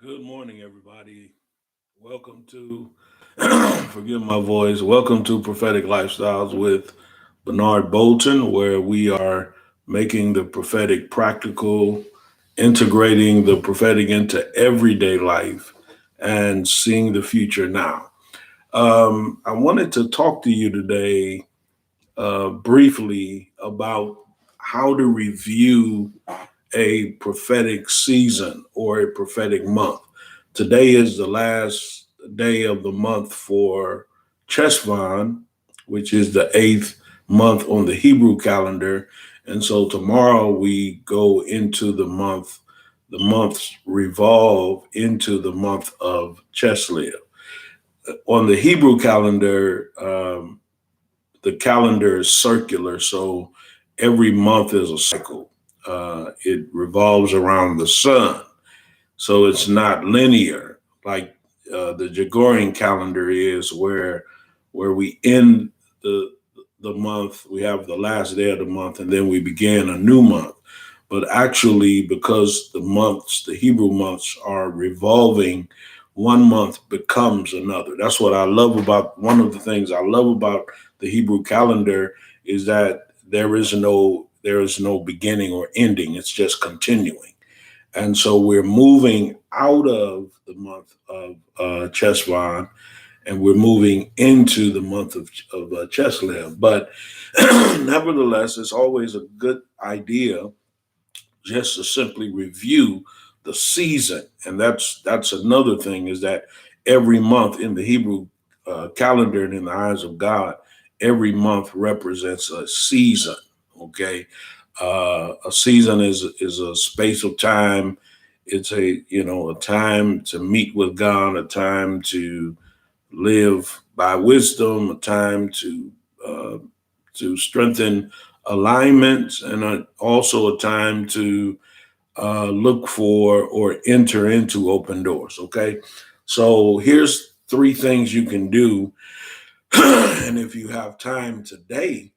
Good morning, everybody. Welcome to, forgive my voice, welcome to Prophetic Lifestyles with Bernard Bolton, where we are making the prophetic practical, integrating the prophetic into everyday life, and seeing the future now. I wanted to talk to you today briefly about how to review a prophetic season or a prophetic month. Today is the last day of the month for Cheshvan, which is the eighth month on the Hebrew calendar. And so tomorrow we go into the months revolve into the month of Cheslev. On the Hebrew calendar, the calendar is circular, so every month is a cycle. It revolves around the sun, so it's not linear like the Gregorian calendar is, where we end the month, we have the last day of the month, and then we begin a new month. But actually, because the Hebrew months are revolving, one month becomes another. That's what I love about one of the things I love about the Hebrew calendar is that there is no beginning or ending. It's just continuing. And so we're moving out of the month of Chesvan and we're moving into the month of Cheslev. But nevertheless, it's always a good idea just to simply review the season. And that's another thing is that every month in the Hebrew calendar and in the eyes of God, every month represents a season. Okay, a season is a space of time. It's a time to meet with God, a time to live by wisdom, a time uh, to strengthen alignments, and also a time to look for or enter into open doors. Okay, so here's three things you can do, and if you have time today,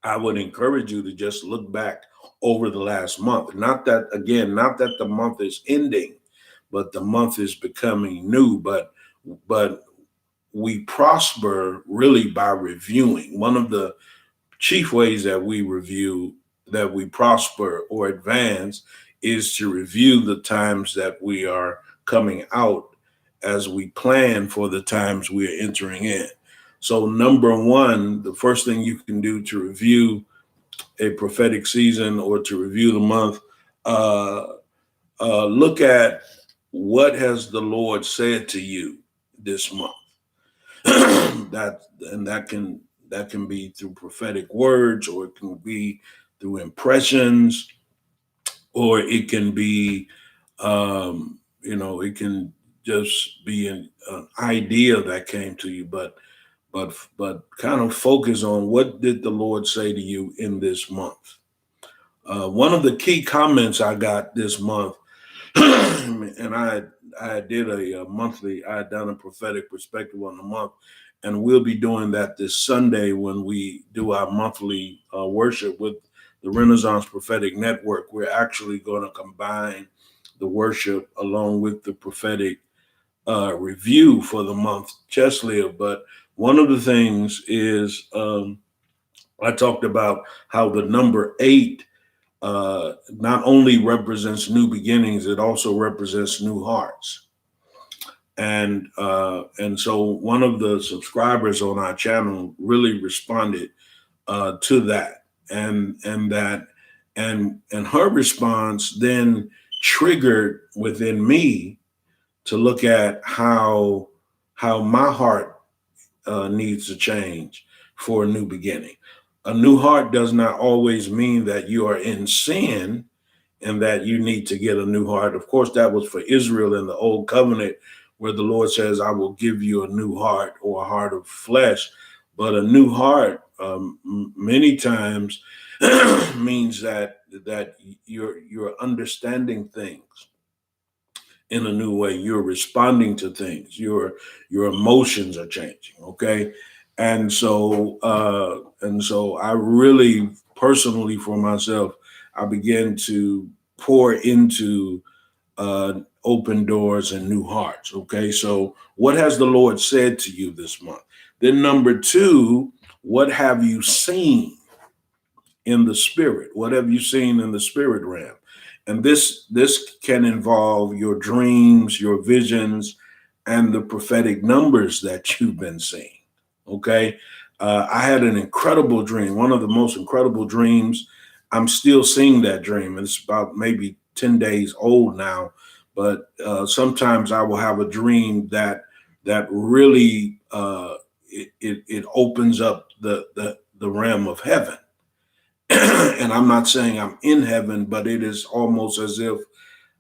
I would encourage you to just look back over the last month. Not that the month is ending, but the month is becoming new. But we prosper really by reviewing. One of the chief ways that we review, that we prosper or advance, is to review the times that we are coming out as we plan for the times we are entering in. So, number one, the first thing you can do to review a prophetic season or to review the month, uh, look at what has the Lord said to you this month. That can be through prophetic words, or it can be through impressions, or it can be it can just be an idea that came to you, but kind of focus on what did the Lord say to you in this month. One of the key comments I got this month, and I did a monthly. I had done a prophetic perspective on the month, and we'll be doing that this Sunday when we do our monthly worship with the Renaissance Prophetic Network. We're actually going to combine the worship along with the prophetic review for the month Chesley. But one of the things is I talked about how the number eight not only represents new beginnings, it also represents new hearts. And so one of the subscribers on our channel really responded to that, and her response then triggered within me to look at how my heart needs to change for a new beginning. A new heart does not always mean that you are in sin and that you need to get a new heart. Of course, that was for Israel in the old covenant, where the Lord says, I will give you a new heart or a heart of flesh. But a new heart many times means that you're understanding things in a new way. You're responding to things. Your emotions are changing. Okay, and so I really personally for myself, I began to pour into open doors and new hearts. Okay, so what has the Lord said to you this month? Then number two, what have you seen in the spirit? What have you seen in the spirit realm? And this can involve your dreams, your visions, and the prophetic numbers that you've been seeing. Okay, I had an incredible dream, one of the most incredible dreams. I'm still seeing that dream, and it's about maybe 10 days old now. But sometimes I will have a dream that really it opens up the realm of heaven. And I'm not saying I'm in heaven, but it is almost as if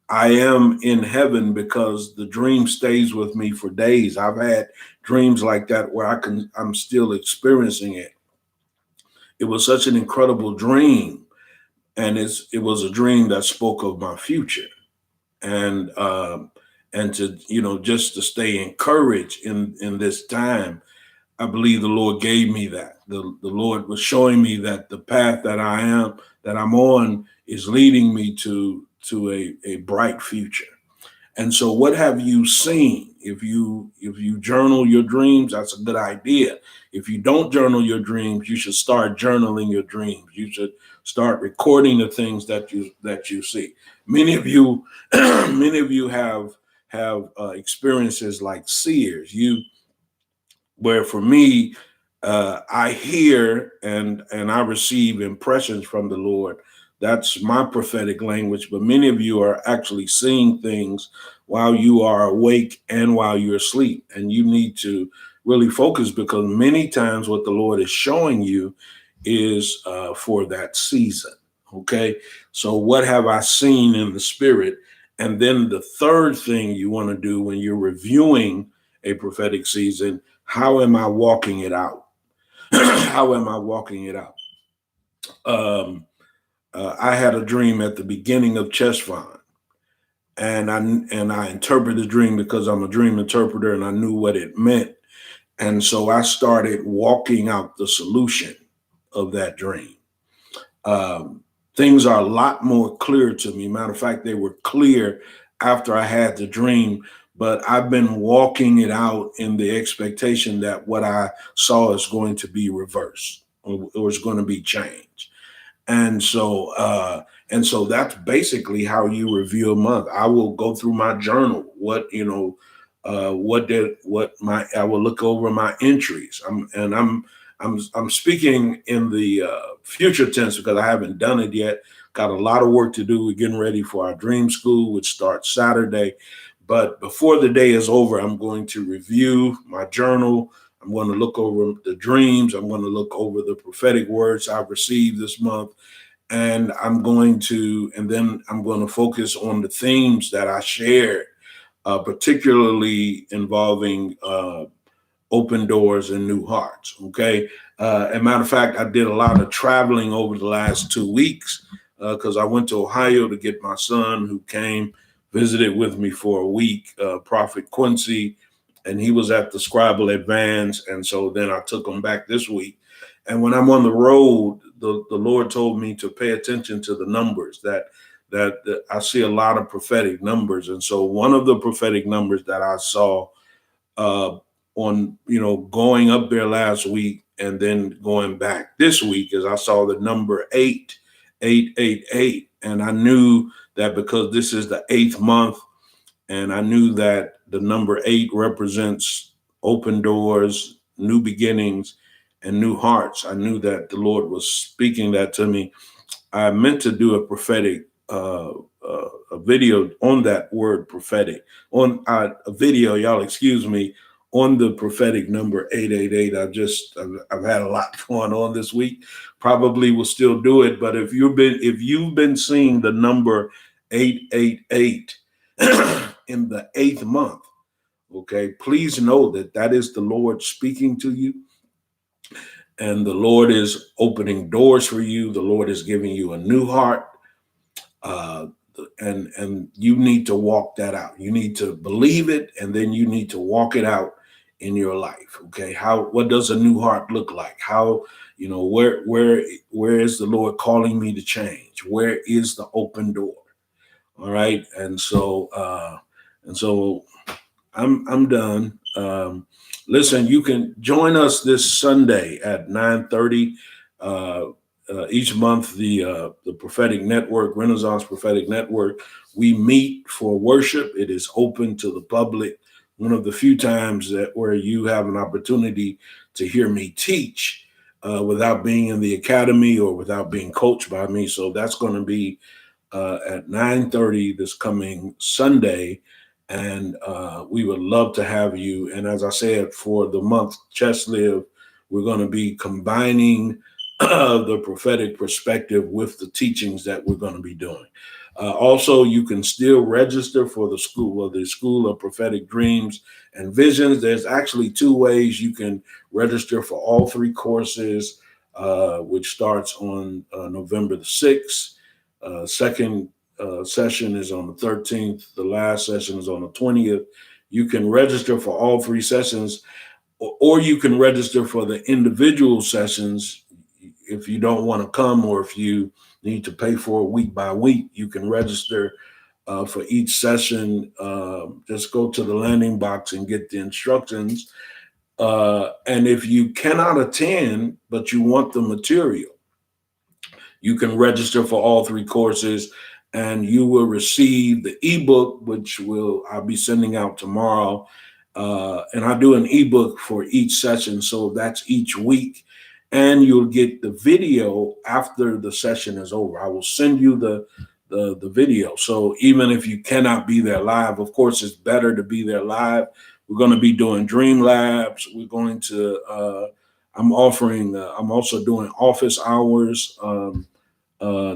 I am in heaven because the dream stays with me for days. I've had dreams like that where I'm still experiencing it. It was such an incredible dream, and it was a dream that spoke of my future, and to just to stay encouraged in this time. I believe the Lord gave me that. The Lord was showing me that the path that I'm on is leading me to a bright future. And so what have you seen? If you journal your dreams, that's a good idea. If you don't journal your dreams, you should start journaling your dreams. You should start recording the things that you see. Many of you many of you have experiences like seers. Where for me, I hear and I receive impressions from the Lord. That's my prophetic language. But many of you are actually seeing things while you are awake and while you're asleep, and you need to really focus, because many times what the Lord is showing you is for that season. Okay, so what have I seen in the spirit? And then the third thing you want to do when you're reviewing a prophetic season: how am I walking it out? How am I walking it out? I had a dream at the beginning of Cheshvan, and I interpreted the dream because I'm a dream interpreter, and I knew what it meant. And so I started walking out the solution of that dream. Um, Things are a lot more clear to me. Matter of fact, they were clear after I had the dream, but I've been walking it out in the expectation that what I saw is going to be reversed, or is going to be changed. And so that's basically how you review a month. I will go through my journal. I will look over my entries. I'm speaking in the future tense because I haven't done it yet. Got a lot of work to do. We're getting ready for our dream school, which starts Saturday. But before the day is over, I'm going to review my journal. I'm going to look over the dreams. I'm going to look over the prophetic words I've received this month. And then I'm going to focus on the themes that I shared, particularly involving open doors and new hearts. Okay. As a matter of fact, I did a lot of traveling over the last 2 weeks because I went to Ohio to get my son, who came, visited with me for a week, Prophet Quincy, and he was at the Scribal Advance. And so then I took him back this week. And when I'm on the road, the Lord told me to pay attention to the numbers, that I see a lot of prophetic numbers. And so one of the prophetic numbers that I saw uh, on, going up there last week and then going back this week, is I saw the number 888. And I knew that because this is the 8th month, and I knew that the number 8 represents open doors, new beginnings, and new hearts. I knew that the Lord was speaking that to me. I meant to do a prophetic a video on that word prophetic, on a video, y'all excuse me, on the prophetic number 888. I've had a lot going on this week. Probably will still do it, but if you've been seeing the number 888 in the 8th month, okay, please know that is the Lord speaking to you, and the Lord is opening doors for you. The Lord is giving you a new heart, uh, and you need to walk that out. You need to believe it, and then you need to walk it out in your life. Okay, what does a new heart look like? How, where is the Lord calling me to change? Where is the open door? All right, and so And so I'm done. Listen, you can join us this Sunday at 9:30. Uh, each month, the Prophetic Network, Renaissance Prophetic Network, we meet for worship. It is open to the public. One of the few times that where you have an opportunity to hear me teach without being in the academy or without being coached by me. So that's going to be at 9:30 this coming Sunday, and we would love to have you. And as I said, for the month Cheslev, we're going to be combining the prophetic perspective with the teachings that we're going to be doing. Also, you can still register for the School of Prophetic Dreams and Visions. There's actually two ways you can register for all three courses, which starts on November the 6th. Second session is on the 13th. The last session is on the 20th. You can register for all three sessions, or you can register for the individual sessions if you don't want to come, or if you need to pay for it week by week. You can register for each session. Just go to the landing box and get the instructions. And if you cannot attend, but you want the material, you can register for all three courses, and you will receive the ebook, which I'll be sending out tomorrow. And I do an ebook for each session, so that's each week. And you'll get the video after the session is over. I will send you the video. So even if you cannot be there live, of course, it's better to be there live. We're going to be doing dream labs. We're going to. I'm offering. I'm also doing office hours.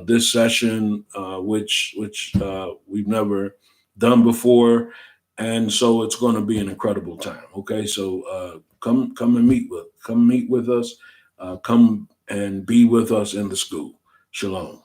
This session, which we've never done before, and so it's going to be an incredible time. Okay, so come and meet with us. Come and be with us in the school. Shalom.